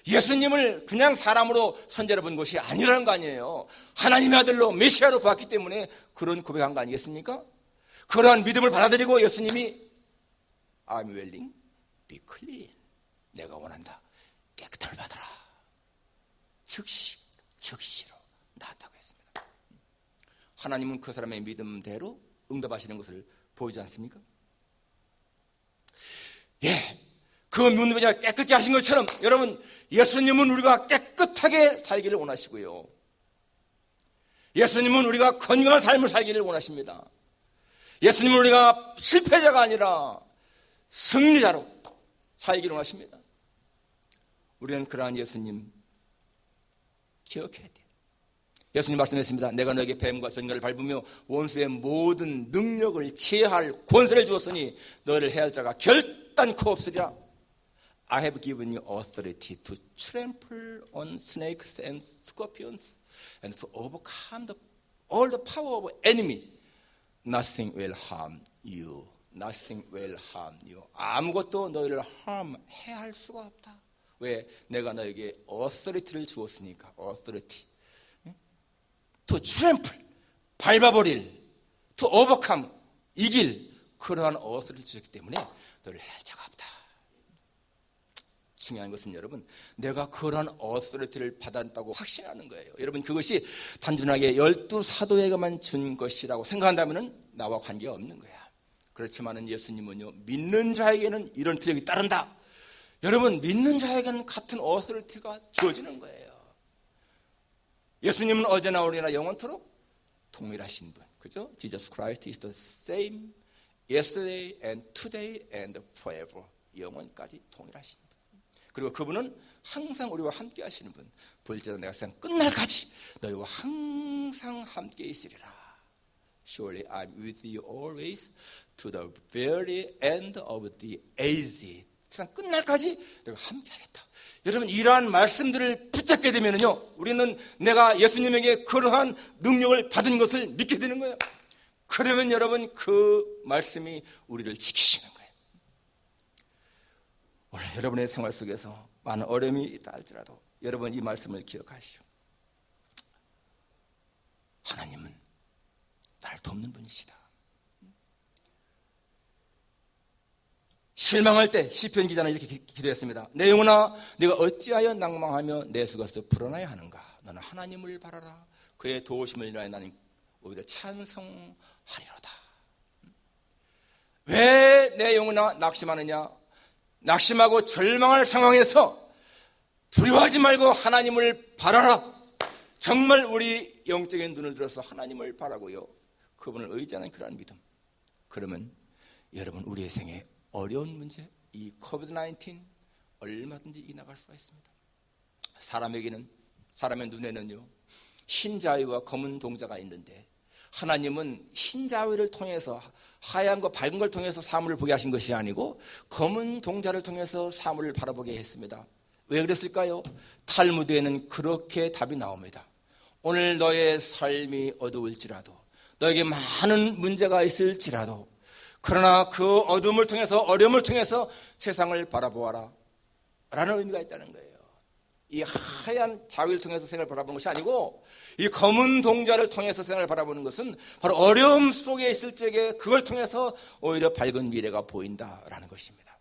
예수님을 그냥 사람으로 선제로 본 것이 아니라는 거 아니에요. 하나님의 아들로 메시아로 봤기 때문에 그런 고백한 거 아니겠습니까? 그러한 믿음을 받아들이고 예수님이 I'm willing, be clean. 내가 원한다, 깨끗함을 받아라. 즉시로 나았다고 했습니다. 하나님은 그 사람의 믿음대로 응답하시는 것을 보이지 않습니까? 그 문제가 깨끗게 하신 것처럼 여러분, 예수님은 우리가 깨끗하게 살기를 원하시고요. 예수님은 우리가 건강한 삶을 살기를 원하십니다. 예수님은 우리가 실패자가 아니라 승리자로 살기를 원하십니다. 우리는 그러한 예수님 기억해야 돼요. 예수님 말씀했습니다. 내가 너에게 뱀과 전갈을 밟으며 원수의 모든 능력을 제할 권세를 주었으니 너를 해할 자가 결단코 없으리라. I have given you authority to trample on snakes and scorpions and to overcome all the power of enemy. Nothing will harm you. Nothing will harm you. 아무것도 너희를 해할 수가 없다. 왜? 내가 너에게 authority를 주었으니까. authority. To trample, 밟아버릴, to overcome, 이길 그러한 authority를 주었기 때문에 너를 해할 자가 없다. 중요한 것은 여러분, 내가 그러한 authority를 받았다고 확신하는 거예요. 여러분, 그것이 단순하게 12사도에게만 준 것이라고 생각한다면 나와 관계가 없는 거야. 그렇지만은 예수님은요, 믿는 자에게는 이런 표적이 따른다. 여러분, 믿는 자에게는 같은 authority가 주어지는 거예요. 예수님은 어제나 오늘이나 영원토록 동일하신 분, 그죠? Jesus Christ is the same yesterday and today and forever. 영원까지 동일하신 분. 그리고 그분은 항상 우리와 함께 하시는 분. 볼지라 내가 세상 끝날까지 너희와 항상 함께 있으리라. Surely I'm with you always to the very end of the age. 세상 끝날까지 내가 함께 하겠다. 여러분, 이러한 말씀들을 붙잡게 되면요, 우리는 내가 예수님에게 그러한 능력을 받은 것을 믿게 되는 거예요. 그러면 여러분, 그 말씀이 우리를 지키시는 거예요. 오늘 여러분의 생활 속에서 많은 어려움이 있다 할지라도 여러분 이 말씀을 기억하시오. 하나님은 나를 돕는 분이시다. 실망할 때 시편 기자는 이렇게 기도했습니다. 내 영혼아, 네가 어찌하여 낭망하며 내 속에서 불어나야 하는가? 너는 하나님을 바라라. 그의 도우심을 인하여 나는 오히려 찬송하리로다. 왜 내 영혼아 낙심하느냐? 낙심하고 절망할 상황에서 두려워하지 말고 하나님을 바라라. 정말 우리 영적인 눈을 들어서 하나님을 바라고요, 그분을 의지하는 그러한 믿음. 그러면 여러분, 우리의 생에 어려운 문제, 이 코비드-19 얼마든지 이겨나갈 수가 있습니다. 사람의 눈에는요, 흰자위와 검은 동자가 있는데 하나님은 흰자위를 통해서, 하얀 거 밝은 걸 통해서 사물을 보게 하신 것이 아니고 검은 동자를 통해서 사물을 바라보게 했습니다. 왜 그랬을까요? 탈무드에는 그렇게 답이 나옵니다. 오늘 너의 삶이 어두울지라도, 너에게 많은 문제가 있을지라도, 그러나 그 어둠을 통해서, 어려움을 통해서 세상을 바라보아라 라는 의미가 있다는 거예요. 이 하얀 자위를 통해서 세상을 바라보는 것이 아니고 이 검은 동자를 통해서 세상을 바라보는 것은 바로 어려움 속에 있을 적에 그걸 통해서 오히려 밝은 미래가 보인다라는 것입니다.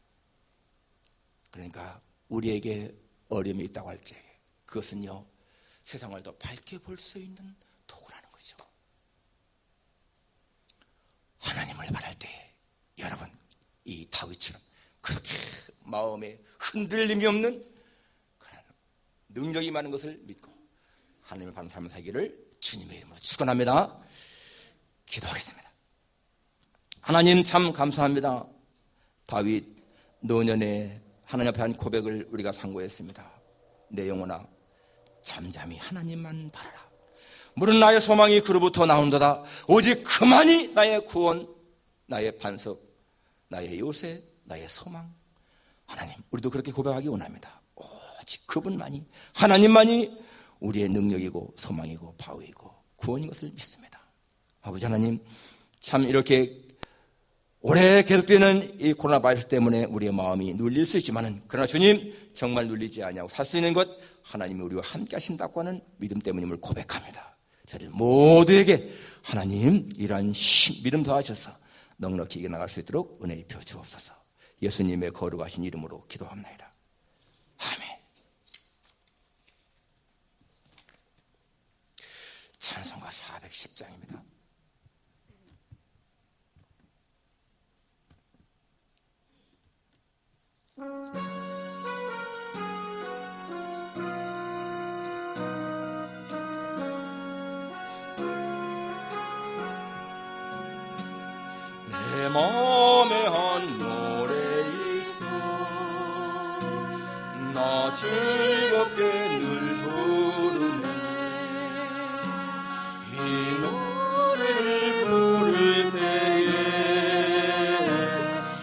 그러니까 우리에게 어려움이 있다고 할 적에 그것은요, 세상을 더 밝게 볼 수 있는 도구라는 거죠. 하나님을 바랄 때 여러분, 이 다윗처럼 그렇게 마음에 흔들림이 없는 그런 능력이 많은 것을 믿고 하나님을 바라는 삶을 살기를 주님의 이름으로 축원합니다. 기도하겠습니다. 하나님 참 감사합니다. 다윗 노년에 하나님 앞에 한 고백을 우리가 상고했습니다. 내 영혼아, 잠잠히 하나님만 바라라. 물은 나의 소망이 그로부터 나온도다. 오직 그만이 나의 구원, 나의 반석, 나의 요새, 나의 소망. 하나님, 우리도 그렇게 고백하기 원합니다. 오직 그분만이, 하나님만이 우리의 능력이고 소망이고 바위이고 구원인 것을 믿습니다. 아버지 하나님, 참 이렇게 오래 계속되는 이 코로나 바이러스 때문에 우리의 마음이 눌릴 수 있지만은, 그러나 주님 정말 눌리지 아니하고 살 수 있는 것, 하나님이 우리와 함께 하신다고 하는 믿음 때문임을 고백합니다. 저희들 모두에게 하나님 이러한 믿음 더하셔서 넉넉히 이겨나갈 수 있도록 은혜 입혀 주옵소서. 예수님의 거룩하신 이름으로 기도합니다. 아멘. 찬송가 410장입니다. 마음에 한 노래 있어 나 즐겁게 늘 부르네 이 노래를 부를 때에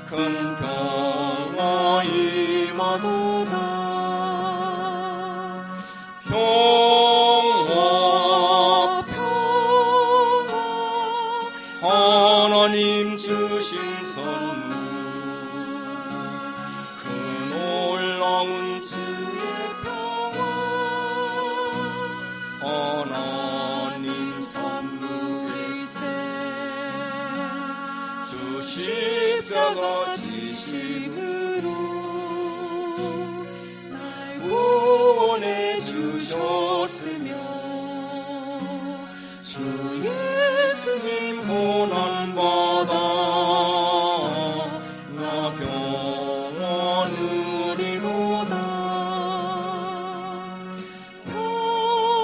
큰 평화 임하도다 평화 평화 하나님 주신 선물 그 놀라운 주의 평화 하나님 선물일세 주 십자가 지심으로 날 구원해 주셨으며 주 예수님 고난받아 나 평화 누리도다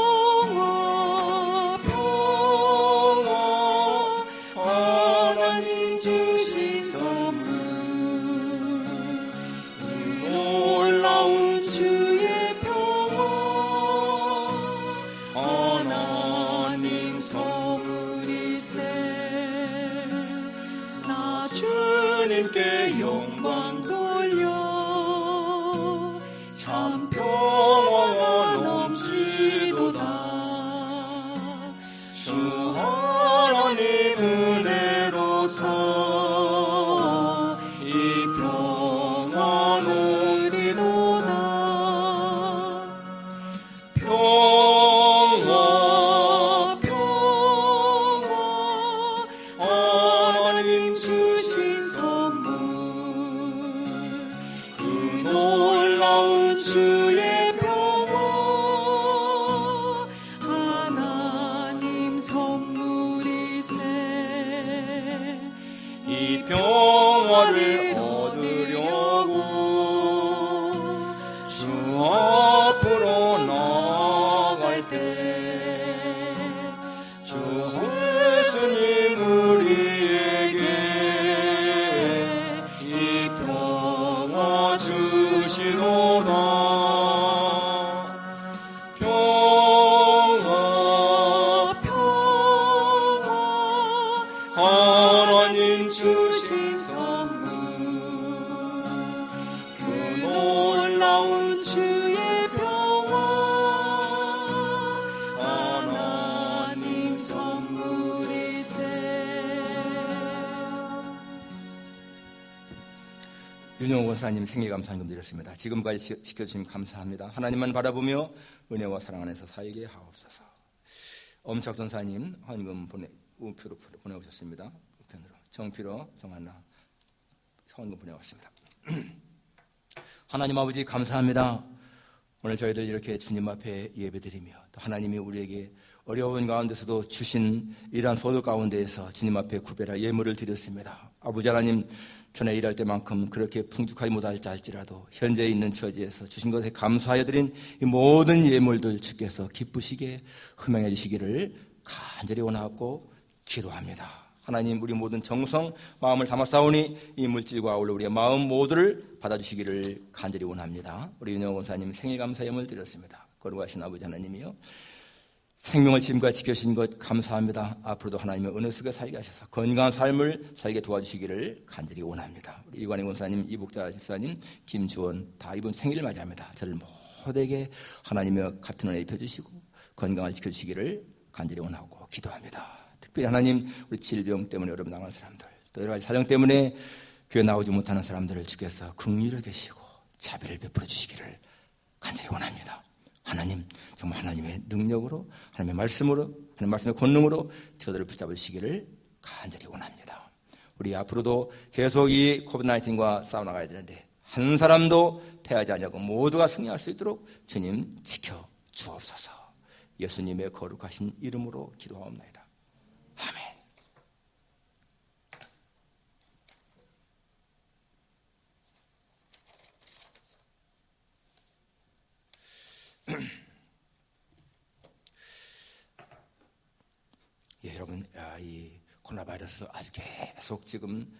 평화 평화 하나님 주신 선물 놀라운 주의 평화 하나님 선물일세 나 주님께 영광 돌려 참 평화가 넘치도다 주 하나님 은혜로서 이 평화 넘치도다 평화 평화 하나님 주신 선물 그 놀라운 주의 평화 하나님 선물이세 이 평화를 얻으려고 주 앞으로 나아갈 때 주 예수님 우리에게 이 평화 주시도다 평화 평화 하나님 주신 선물 그 놀라운 주의 평화 하나님 선물일세 윤영호 권사님 생일 감사님 드렸습니다. 지금까지 지켜주시면 감사합니다. 하나님만 바라보며 은혜와 사랑 안에서 살게 하옵소서. 엄착 전사님 헌금 우표로 보내오셨습니다. 우편으로 정필호 정한나 헌금 보내왔습니다. 하나님 아버지 감사합니다. 오늘 저희들 이렇게 주님 앞에 예배드리며 또 하나님이 우리에게 어려운 가운데서도 주신 이러한 소득 가운데에서 주님 앞에 구별할 예물을 드렸습니다. 아버지 하나님 전에 일할 때만큼 그렇게 풍족하지 못할지 알지라도 현재 있는 처지에서 주신 것에 감사하여 드린 이 모든 예물들 주께서 기쁘시게 흠양해 주시기를 간절히 원하고 기도합니다. 하나님 우리 모든 정성 마음을 담았사오니 이 물질과 아울러 우리의 마음 모두를 받아주시기를 간절히 원합니다. 우리 윤영호 권사님 생일 감사 예물 드렸습니다. 거룩하신 아버지 하나님이요 생명을 지금까지 지켜주신 것 감사합니다. 앞으로도 하나님의 은혜 속에 살게 하셔서 건강한 삶을 살게 도와주시기를 간절히 원합니다. 우리 이관희 권사님, 이복자 집사님, 김주원 다 이번 생일을 맞이합니다. 저를 모두에게 하나님의 같은 은혜 입혀주시고 건강을 지켜주시기를 간절히 원하고 기도합니다. 특별히 하나님 우리 질병 때문에 어려움 당하는 사람들 또 여러 가지 사정 때문에 교회 나오지 못하는 사람들을 주께서 긍휼히 여기시고 자비를 베풀어 주시기를 간절히 원합니다. 하나님 정말 하나님의 능력으로 하나님의 말씀으로 하나님의 말씀의 권능으로 저들을 붙잡으시기를 간절히 원합니다. 우리 앞으로도 계속 이 코비드-19과 싸워나가야 되는데 한 사람도 패하지 않냐고 모두가 승리할 수 있도록 주님 지켜 주옵소서. 예수님의 거룩하신 이름으로 기도하옵나이다. 아멘. 예, 여러분, 이 코로나 바이러스 아주 계속 지금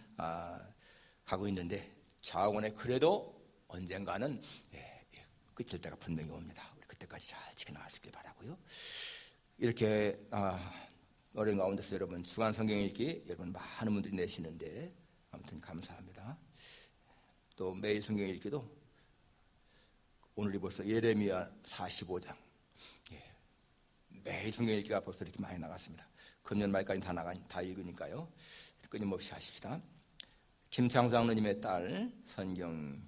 가고 있는데 자원에 그래도 언젠가는 끝일 때가 분명히 옵니다. 우리 그때까지 잘 지켜나갈 수 있길 바라고요. 이렇게 어려운 가운데서 여러분 주간 성경 읽기 여러분 많은 분들이 내시는데 아무튼 감사합니다. 또 매일 성경 읽기도 오늘이 벌써 예레미야 45장 매일 성경 읽기가 벌써 이렇게 많이 나갔습니다. 금년 말까지 다 읽으니까요. 끊임없이 하십시다. 김창수 장로님의 딸 선경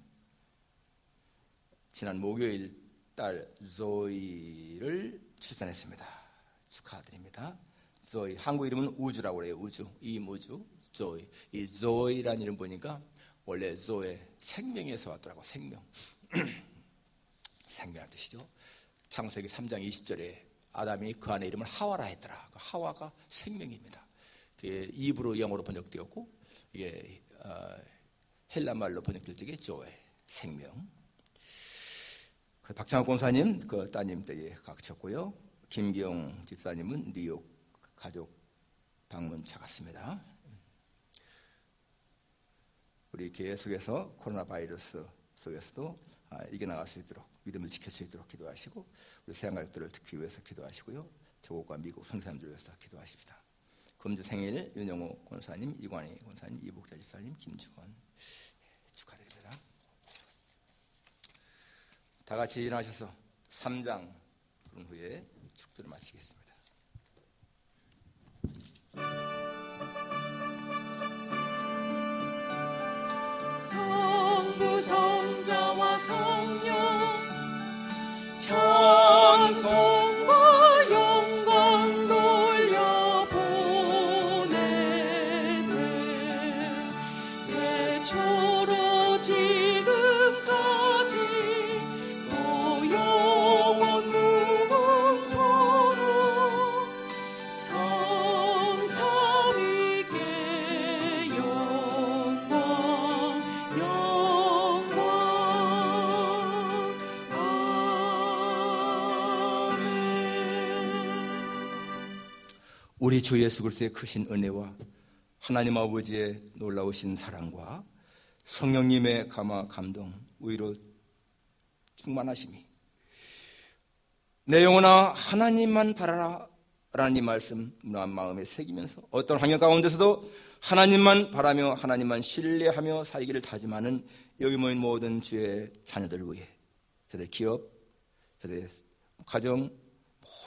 지난 목요일 딸 조이를 출산했습니다. 축하드립니다. 조이, 한국 이름은 우주라고 그래요. 우주, 이무주, 조이. 이 조이라는 이름 보니까 원래 조의 생명에서 왔더라고. 생명. 생명이라는 뜻이죠. 창세기 3장 20절에 아담이 그 안에 이름을 하와라 했더라. 그 하와가 생명입니다. 이브로 영어로 번역되었고 이게 헬라 말로 번역될 적에 조의 생명. 박창욱 권사님 그 따님 댁에 가셨고요. 김기영 집사님은 뉴욕 가족 방문차 갔습니다. 우리 교회 속에서 코로나 바이러스 속에서도 이겨나갈 수 있도록 믿음을 지킬 수 있도록 기도하시고 우리 새한가족들을 특히 위해서 기도하시고요. 조국과 미국 선교사님들을 위해서 기도하십시다. 금주 생일 윤영호 권사님, 이관희 권사님, 이복자 집사님, 김주원 축하드립니다. 다 같이 일어나셔서 3장 부른 후에 축도를 마치겠습니다. 성부 성자와 성령 찬송과 영광 돌려 보내세 대초로 지금까지 또 영원 무궁토록 성삼위께 영광 우리 주 예수 그리스도의 크신 은혜와 하나님 아버지의 놀라우신 사랑과 성령님의 감화 감동 의로 충만하심이 내 영혼아 하나님만 바라라 라는 이 말씀 마음에 새기면서 어떤 환경 가운데서도 하나님만 바라며 하나님만 신뢰하며 살기를 다짐하는 여기 모인 모든 주의 자녀들 위해 저들 기업, 저들 가정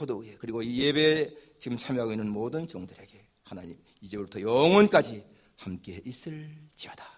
모두 위해 그리고 이 예배에 지금 참여하고 있는 모든 종들에게 하나님 이제부터 영원까지 함께 있을지어다.